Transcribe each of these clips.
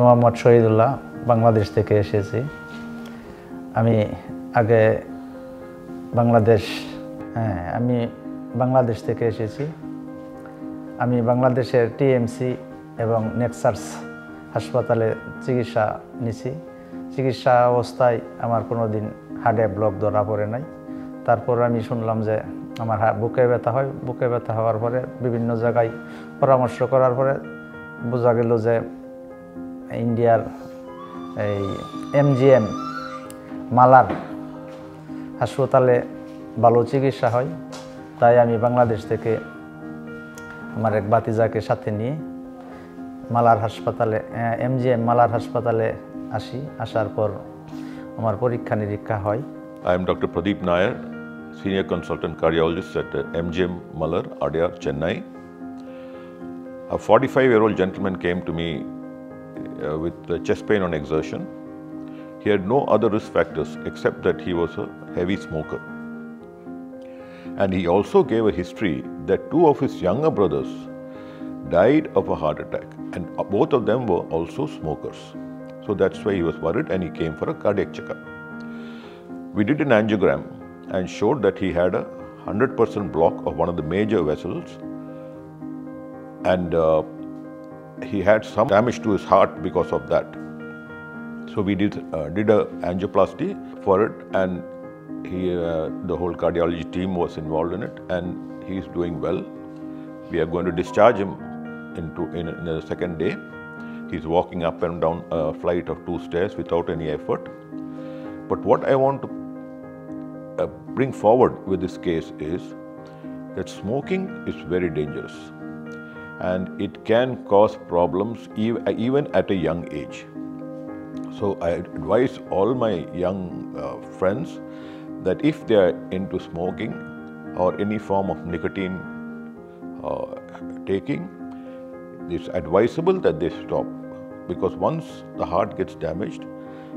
মোহাম্মদ শহীদুল্লাহ বাংলাদেশ থেকে এসেছি। আমি আগে বাংলাদেশ থেকে এসেছি। আমি বাংলাদেশের টিএমসি এবং নেক্সাস হাসপাতালে চিকিৎসা নিছি। চিকিৎসা অবস্থায় আমার কোনোদিন হার্টে ব্লক ধরা পড়ে নাই। তারপর আমি শুনলাম যে আমার বুকে ব্যথা হয়। বুকে ব্যথা হওয়ার পরে বিভিন্ন জায়গায় পরামর্শ করার পরে বোঝা গেল যে ইন্ডিয়ার এই এমজিএম মালার হাসপাতালে ভালো চিকিৎসা হয়। তাই আমি বাংলাদেশ থেকে আমার এক ভাতিজাকে সাথে নিয়ে এমজিএম মালার হাসপাতালে আসার পর আমার পরীক্ষা নিরীক্ষা হয়। I am Dr. Pradeep Nair, Senior Consultant Cardiologist at MGM Malar, Adyar, Chennai. A 45-year-old gentleman came to me with chest pain on exertion. He had no other risk factors except that he was a heavy smoker. And he also gave a history that 2 of his younger brothers died of a heart attack, and both of them were also smokers. So that's why he was worried and he came for a cardiac checkup. We did an angiogram and showed that he had a 100% block of one of the major vessels, and he had some damage to his heart because of that. So we did a angioplasty for it, and the whole cardiology team was involved in it, and he is doing well. We are going to discharge him in the second day. He's walking up and down a flight of 2 stairs without any effort. But what I want to bring forward with this case is that smoking is very dangerous, and it can cause problems even at a young age. So I advise all my young friends that if they are into smoking or any form of nicotine taking, it's advisable that they stop, because once the heart gets damaged,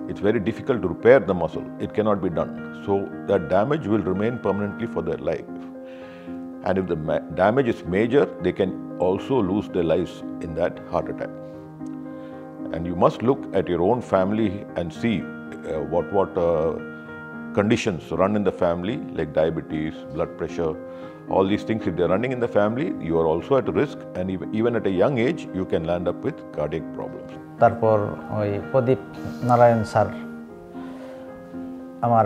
it's very difficult to repair the muscle. It cannot be done. So that damage will remain permanently for their life. And if the damage is major, they can also lose their lives in that heart attack. And you must look at your own family and see what conditions run in the family, like diabetes, blood pressure, all these things. If they're running in the family, you are also at risk, and even at a young age, you can land up with cardiac problems. তারপর ওই প্রদীপ Narayan sir আমার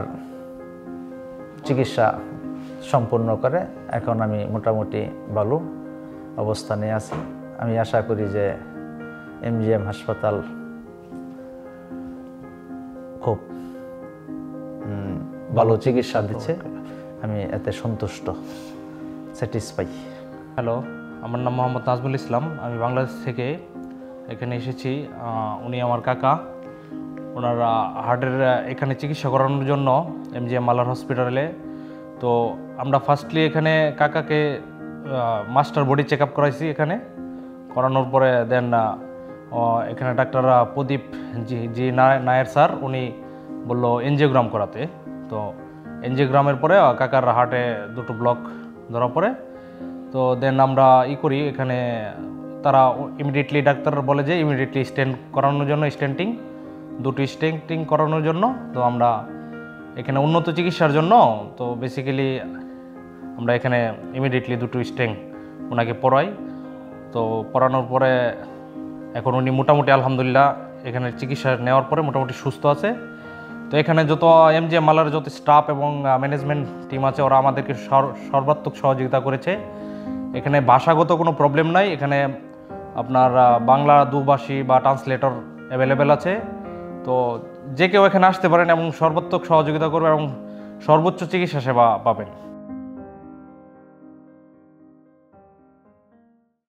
চিকিৎসা সম্পূর্ণ করে এখন আমি মোটামুটি ভালো অবস্থানে আছি। আমি আশা করি যে এমজিএম হাসপাতাল খুব ভালো চিকিৎসা দিচ্ছে। আমি এতে সন্তুষ্ট, স্যাটিসফাই। হ্যালো, আমার নাম মোহাম্মদ নাজমুল ইসলাম। আমি বাংলাদেশ থেকে এখানে এসেছি। উনি আমার কাকা। ওনার হার্টের এখানে চিকিৎসা করানোর জন্য এমজিএম মালার হসপিটালে। তো আমরা ফার্স্টলি এখানে কাকাকে মাস্টার বডি চেক আপ করাইছি। এখানে করানোর পরে দেন এখানে ডাক্তার প্রদীপ জি নায়ের স্যার উনি বললো এনজিওগ্রাম করাতে। তো এনজিওগ্রামের পরে কাকার হার্টে 2টো ব্লক ধরা পড়ে। তো দেন আমরা করি এখানে, তারা ইমিডিয়েটলি ডাক্তার বলে যে ইমিডিয়েটলি স্টেন্ট করানোর জন্য, দুটো স্টেন্টিং করানোর জন্য। তো আমরা এখানে উন্নত চিকিৎসার জন্য তো বেসিক্যালি আমরা এখানে ইমিডিয়েটলি 2টো স্টেন্ট ওনাকে পড়াই। তো পড়ানোর পরে এখন উনি মোটামুটি আলহামদুলিল্লাহ এখানে চিকিৎসা নেওয়ার পরে মোটামুটি সুস্থ আছে। তো এখানে যত এমজিএম মালার যত স্টাফ এবং ম্যানেজমেন্ট টিম আছে, ওরা আমাদেরকে সর্বাত্মক সহযোগিতা করেছে। এখানে ভাষাগত কোনো প্রবলেম নাই। এখানে আপনার বাংলা দুভাষী বা ট্রান্সলেটর অ্যাভেলেবেল আছে। তো যে কেউ এখানে আসতে পারেন এবং সর্বাত্মক সহযোগিতা করবে এবং সর্বোচ্চ চিকিৎসা সেবা পাবেন।